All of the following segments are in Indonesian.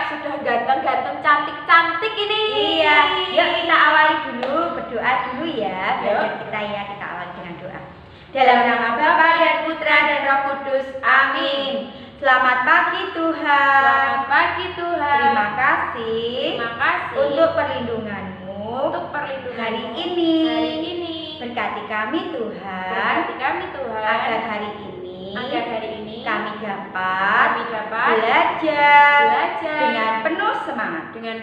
sudah ganteng-ganteng, cantik-cantik ini. Iya, yuk kita awali dulu, berdoa dulu ya. Belajar kita ya, kita awali dengan doa. Dalam nama Bapa dan Putra dan Roh Kudus, amin. Selamat pagi Tuhan. Selamat pagi Tuhan. Terima kasih. Terima kasih untuk perlindungan-Mu. Untuk perlindungan hari ini. Berkati kami Tuhan. Berkati kami Tuhan. Agar hari ini kami dapat belajar dengan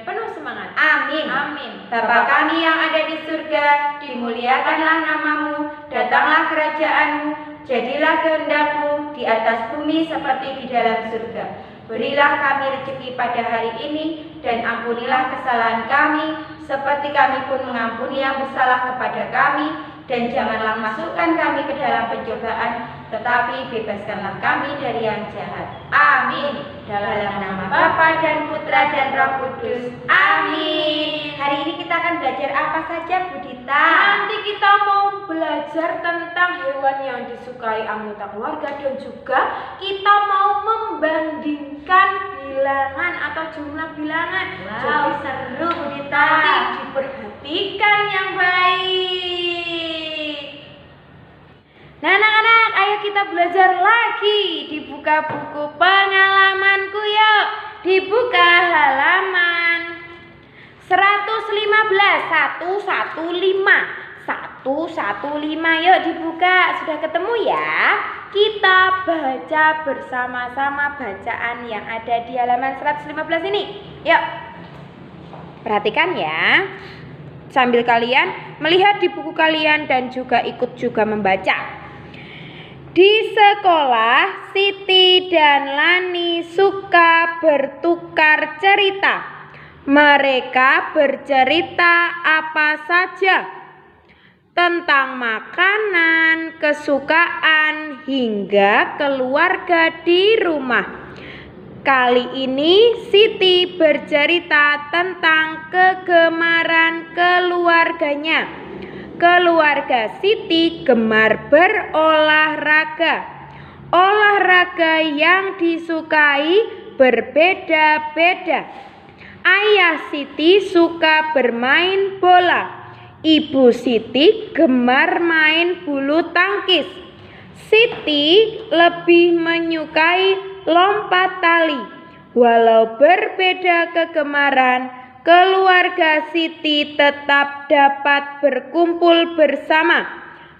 penuh semangat. Amin. Amin. Bapa kami yang ada di surga, dimuliakanlah nama-Mu, datanglah kerajaan-Mu, jadilah kehendak-Mu di atas bumi seperti di dalam surga. Berilah kami rezeki pada hari ini, dan ampunilah kesalahan kami, seperti kami pun mengampuni yang bersalah kepada kami. Dan janganlah masukkan kami ke dalam pencobaan, tetapi bebaskanlah kami dari yang jahat. Amin. Dalam nama Bapa dan Putra dan Roh Kudus. Amin. Hari ini kita akan belajar apa saja, Bu Dita? Nanti kita mau belajar tentang hewan yang disukai anggota keluarga, dan juga kita mau membandingkan bilangan atau jumlah bilangan. Wow, seru Bu Dita. Nanti diperhatikan yang baik. Nah anak-anak, ayo kita belajar lagi. Dibuka buku pengalamanku yuk. Dibuka halaman 115. 115 yuk dibuka. Sudah ketemu ya? Kita baca bersama-sama bacaan yang ada di halaman 115 ini. Yuk. Perhatikan ya. Sambil kalian melihat di buku kalian dan juga ikut juga membaca. Di sekolah, Siti dan Lani suka bertukar cerita. Mereka bercerita apa saja, tentang makanan, kesukaan, hingga keluarga di rumah. Kali ini Siti bercerita tentang kegemaran keluarganya. Keluarga Siti gemar berolahraga. Olahraga yang disukai berbeda-beda. Ayah Siti suka bermain bola. Ibu Siti gemar main bulu tangkis. Siti lebih menyukai lompat tali. Walau berbeda kegemaran, keluarga Siti tetap dapat berkumpul bersama.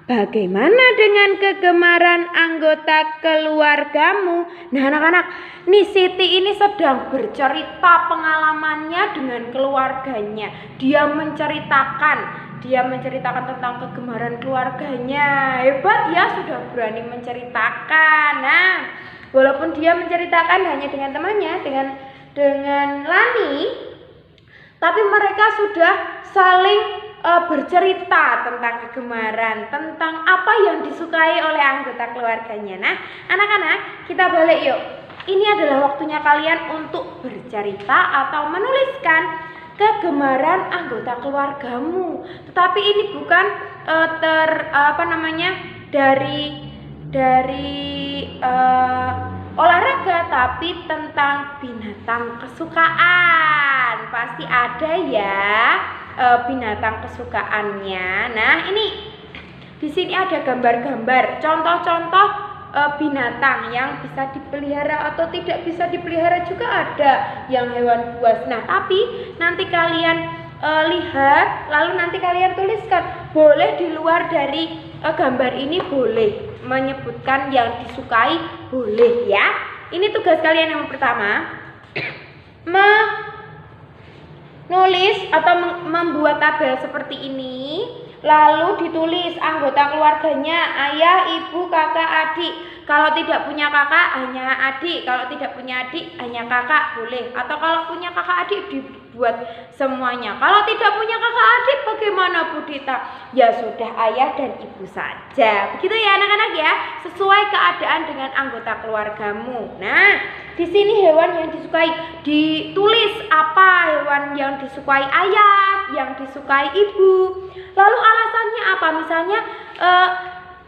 Bagaimana dengan kegemaran anggota keluargamu? Nah anak-anak, nih Siti ini sedang bercerita pengalamannya dengan keluarganya. Dia menceritakan tentang kegemaran keluarganya. Hebat ya, sudah berani menceritakan. Nah, walaupun dia menceritakan hanya dengan temannya, dengan Lani, tapi mereka sudah saling bercerita tentang kegemaran, tentang apa yang disukai oleh anggota keluarganya. Nah, anak-anak, kita balik yuk. Ini adalah waktunya kalian untuk bercerita atau menuliskan kegemaran anggota keluargamu. Tetapi ini bukan dari olahraga, tapi tentang binatang kesukaan. Pasti ada ya binatang kesukaannya. Nah, ini di sini ada gambar-gambar, contoh-contoh binatang yang bisa dipelihara atau tidak bisa dipelihara, juga ada yang hewan buas. Nah, tapi nanti kalian lihat, lalu nanti kalian tuliskan. Boleh di luar dari gambar ini, boleh menyebutkan yang disukai, boleh ya. Ini tugas kalian yang pertama. Menulis atau membuat tabel seperti ini, lalu ditulis anggota keluarganya, ayah, ibu, kakak, adik. Kalau tidak punya kakak, hanya adik. Kalau tidak punya adik, hanya kakak, boleh. Atau kalau punya kakak adik, dibuat semuanya. Kalau tidak punya kakak adik, bagaimana Bu Dita? Ya sudah, ayah dan ibu saja. Begitu ya anak-anak ya, sesuai keadaan dengan anggota keluargamu. Nah, di sini hewan yang disukai, ditulis apa hewan yang disukai ayah, yang disukai ibu. Lalu alasannya apa? Misalnya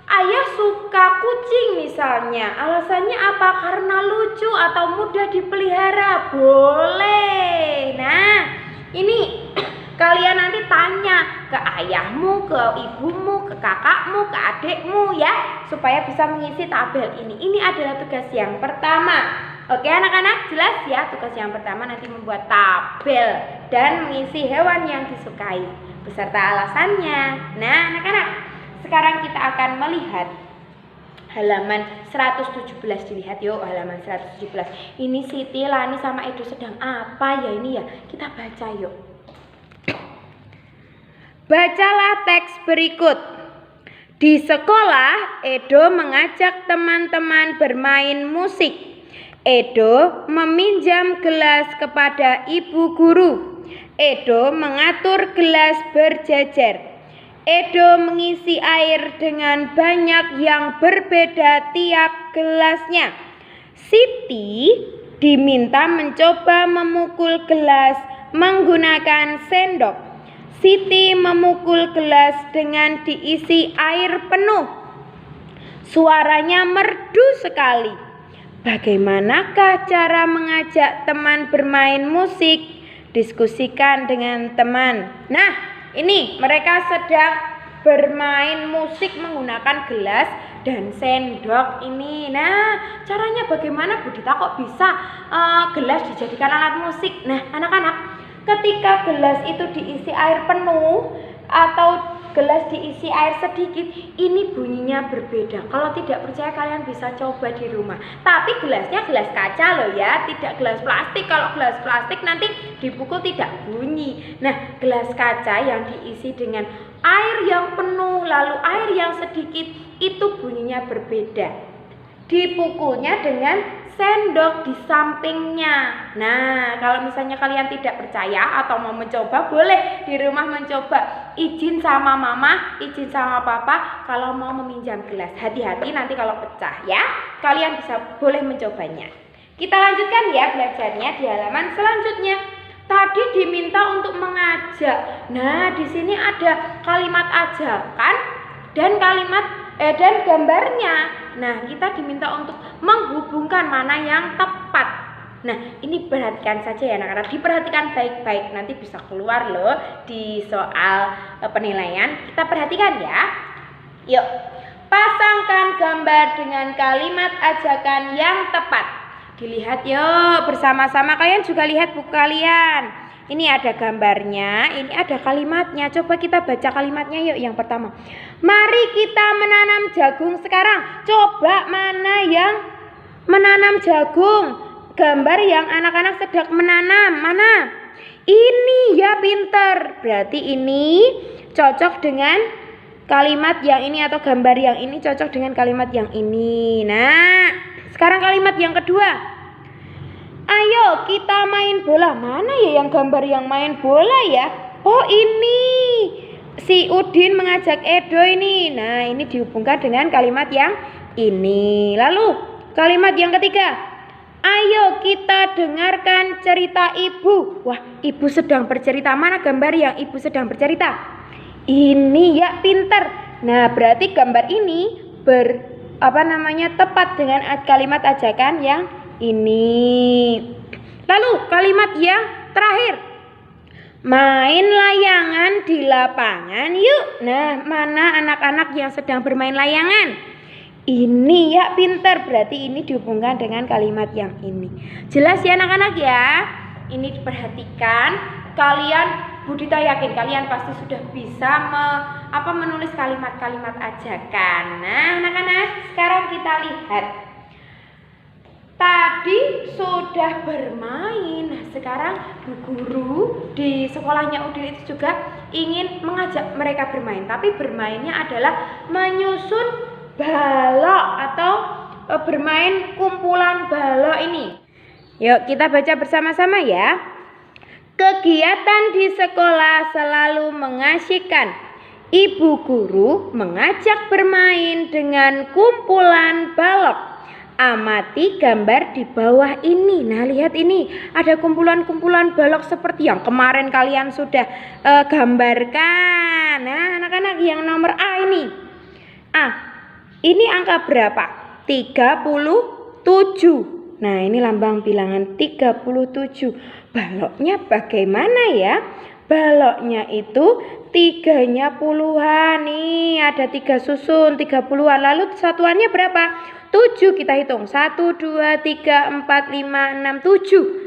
ayah suka kucing misalnya. Alasannya apa? Karena lucu atau mudah dipelihara. Boleh. Nah, ini kalian nanti tanya ke ayahmu, ke ibumu, ke kakakmu, ke adikmu ya, supaya bisa mengisi tabel ini. Ini adalah tugas yang pertama. Oke anak-anak, jelas ya? Tugas yang pertama nanti membuat tabel dan mengisi hewan yang disukai beserta alasannya. Nah anak-anak, sekarang kita akan melihat halaman 117. Dilihat yuk halaman 117. Ini Siti, Lani sama Edo sedang apa ya ini ya? Kita baca yuk. Bacalah teks berikut. Di sekolah, Edo mengajak teman-teman bermain musik. Edo meminjam gelas kepada ibu guru. Edo mengatur gelas berjejer. Edo mengisi air dengan banyak yang berbeda tiap gelasnya. Siti diminta mencoba memukul gelas menggunakan sendok. Siti memukul gelas dengan diisi air penuh. Suaranya merdu sekali. Bagaimanakah cara mengajak teman bermain musik? Diskusikan dengan teman. Nah, ini mereka sedang bermain musik menggunakan gelas dan sendok ini. Nah, caranya bagaimana Bu Dita kok bisa gelas dijadikan alat musik? Nah, anak-anak, ketika gelas itu diisi air penuh atau gelas diisi air sedikit, ini bunyinya berbeda. Kalau tidak percaya kalian bisa coba di rumah. Tapi gelasnya gelas kaca loh ya, tidak gelas plastik. Kalau gelas plastik nanti dipukul tidak bunyi. Nah, gelas kaca yang diisi dengan air yang penuh lalu air yang sedikit, itu bunyinya berbeda. Dipukulnya dengan sendok di sampingnya. Nah, kalau misalnya kalian tidak percaya atau mau mencoba, boleh di rumah mencoba. Izin sama mama, izin sama papa kalau mau meminjam gelas. Hati-hati nanti kalau pecah ya. Kalian boleh mencobanya. Kita lanjutkan ya belajarnya di halaman selanjutnya. Tadi diminta untuk mengajak. Nah, di sini ada kalimat ajakan dan dan gambarnya. Nah, kita diminta untuk menghubungkan mana yang tepat. Nah, ini perhatikan saja ya anak-anak. Diperhatikan baik-baik. Nanti bisa keluar loh di soal penilaian. Kita perhatikan ya. Yuk, pasangkan gambar dengan kalimat ajakan yang tepat. Dilihat yuk bersama-sama. Kalian juga lihat buku kalian. Ini ada gambarnya, ini ada kalimatnya. Coba kita baca kalimatnya yuk. Yang pertama, mari kita menanam jagung sekarang. Coba mana yang menanam jagung? Gambar yang anak-anak sedang menanam. Mana? Ini ya, pinter. Berarti ini cocok dengan kalimat yang ini atau gambar yang ini cocok dengan kalimat yang ini. Nah, sekarang kalimat yang kedua. Ayo kita main bola. Mana ya yang gambar yang main bola ya? Oh ini, si Udin mengajak Edo ini. Nah ini dihubungkan dengan kalimat yang ini. Lalu kalimat yang ketiga. Ayo kita dengarkan cerita ibu. Wah, ibu sedang bercerita. Mana gambar yang ibu sedang bercerita? Ini ya, pinter. Nah berarti gambar ini tepat dengan kalimat ajakan yang ini. Lalu kalimat yang terakhir, main layangan di lapangan yuk. Nah, mana anak-anak yang sedang bermain layangan? Ini ya, pintar. Berarti ini dihubungkan dengan kalimat yang ini. Jelas ya anak-anak ya? Ini diperhatikan. Kalian, Bu Dita yakin kalian pasti sudah bisa menulis kalimat-kalimat ajakan. Nah anak-anak, sekarang kita lihat. Tadi sudah bermain. Nah, sekarang Bu Guru di sekolahnya Udin itu juga ingin mengajak mereka bermain. Tapi bermainnya adalah menyusun balok atau bermain kumpulan balok ini. Yuk kita baca bersama-sama ya. Kegiatan di sekolah selalu mengasyikkan. Ibu guru mengajak bermain dengan kumpulan balok. Amati gambar di bawah ini. Nah lihat ini, ada kumpulan-kumpulan balok seperti yang kemarin kalian sudah gambarkan. Nah anak-anak yang nomor A ini. A, Ini angka berapa? 37. Nah, ini lambang bilangan 37. Baloknya bagaimana ya? Baloknya itu 3-nya puluhan. Nih, ada 3 susun 30-an. Lalu satuannya berapa? 7. Kita hitung. 1, 2, 3, 4, 5, 6, 7.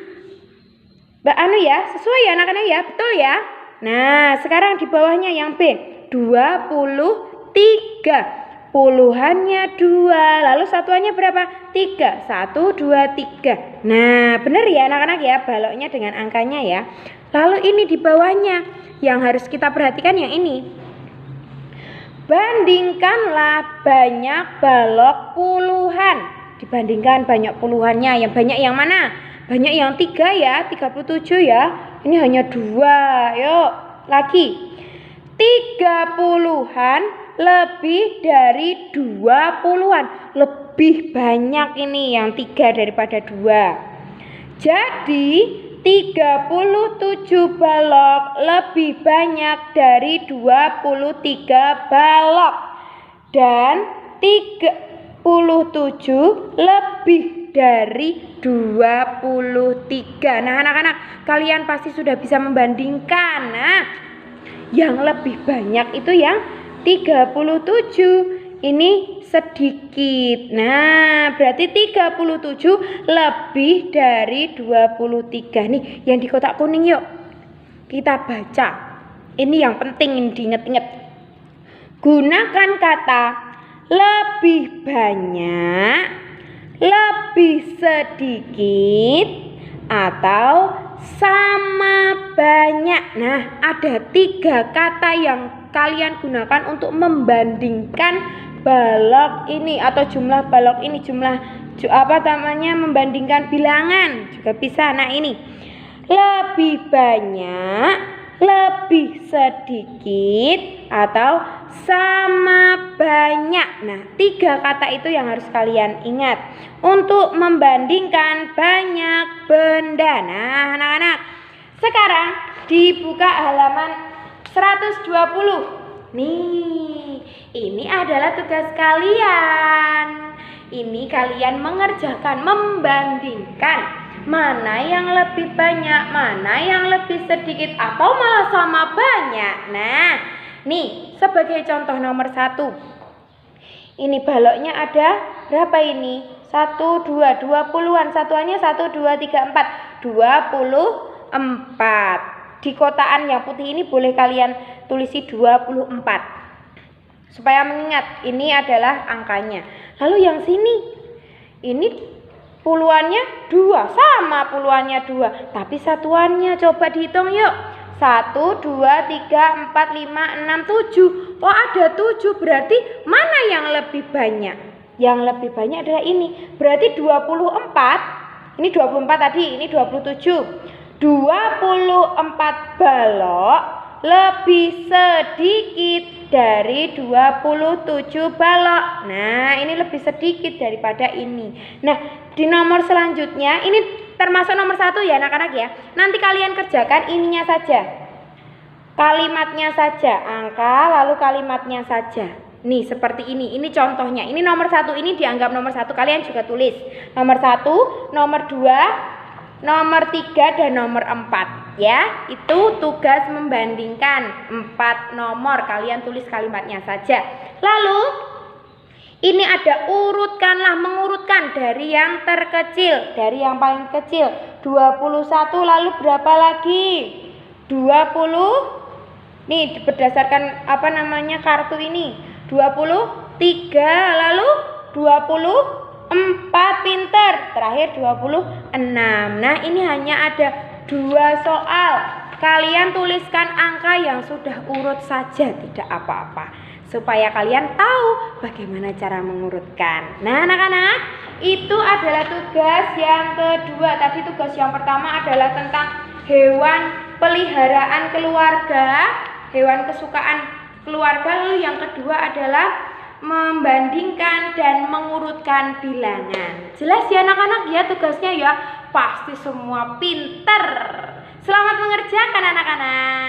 Sesuai ya anak-anak ya? Betul ya? Nah, sekarang di bawahnya yang B. 23. Puluhannya 2. Lalu satuannya berapa? 3. 1, 2, 3. Nah, benar ya anak-anak ya? Baloknya dengan angkanya ya. Lalu ini di bawahnya yang harus kita perhatikan yang ini. Bandingkanlah banyak balok puluhan. Dibandingkan banyak puluhannya. Yang banyak yang mana? Banyak yang 3 ya, 37 ya. Ini hanya 2. Yuk, lagi. 30-an lebih dari 20-an. Lebih banyak ini yang 3 daripada 2. Jadi 37 balok lebih banyak dari 23 balok. Dan 37 lebih dari 23. Nah, anak-anak, kalian pasti sudah bisa membandingkan. Nah, yang lebih banyak itu yang 37. Ini sedikit. Nah, berarti 37 lebih dari 23. Nih, yang di kotak kuning yuk. Kita baca. Ini yang penting, ini diingat-ingat. Gunakan kata lebih banyak, lebih sedikit, atau sama banyak. Nah, ada 3 kata yang kalian gunakan untuk membandingkan balok ini atau jumlah balok ini, membandingkan bilangan juga bisa. Nah, ini lebih banyak, lebih sedikit, atau sama banyak. Nah, 3 kata itu yang harus kalian ingat untuk membandingkan banyak benda. Nah, anak-anak, sekarang dibuka halaman 120. Nih, ini adalah tugas kalian. Ini kalian mengerjakan, membandingkan mana yang lebih banyak, mana yang lebih sedikit, atau malah sama banyak. Nah, nih sebagai contoh nomor 1. Ini baloknya ada berapa ini? 1, 2, 20-an. Satuannya 1, 2, 3, 4. 24. Di kotaan yang putih ini boleh kalian tulisi 24. Supaya mengingat ini adalah angkanya. Lalu yang sini, ini puluhannya 2. Sama puluhannya 2. Tapi satuannya coba dihitung yuk. 1, 2, 3, 4, 5, 6, 7. Oh, ada 7. Berarti mana yang lebih banyak? Yang lebih banyak adalah ini. Berarti 24. Ini 24 tadi, ini 27. 24 balok lebih sedikit dari 27 balok. Nah, ini lebih sedikit daripada ini. Nah, di nomor selanjutnya, ini termasuk nomor 1 ya anak-anak ya. Nanti kalian kerjakan ininya saja, kalimatnya saja, angka lalu kalimatnya saja. Nih seperti ini contohnya. Ini nomor 1, ini dianggap nomor 1. Kalian juga tulis nomor 1, nomor 2, nomor 3, dan nomor 4 ya. Itu tugas membandingkan 4 nomor. Kalian tulis kalimatnya saja. Lalu ini ada mengurutkan dari yang terkecil, dari yang paling kecil. 21, lalu berapa lagi? 20. Nih berdasarkan kartu ini. 23, lalu 24, pinter. Terakhir 26. Nah, ini hanya ada 2 soal. Kalian tuliskan angka yang sudah urut saja, tidak apa-apa, supaya kalian tahu bagaimana cara mengurutkan. Nah, anak-anak, itu adalah tugas yang kedua. Tadi tugas yang pertama adalah tentang hewan peliharaan keluarga, hewan kesukaan keluarga. Lalu yang kedua adalah membandingkan dan mengurutkan bilangan. Jelas ya anak-anak ya tugasnya ya? Pasti semua pinter. Selamat mengerjakan anak-anak.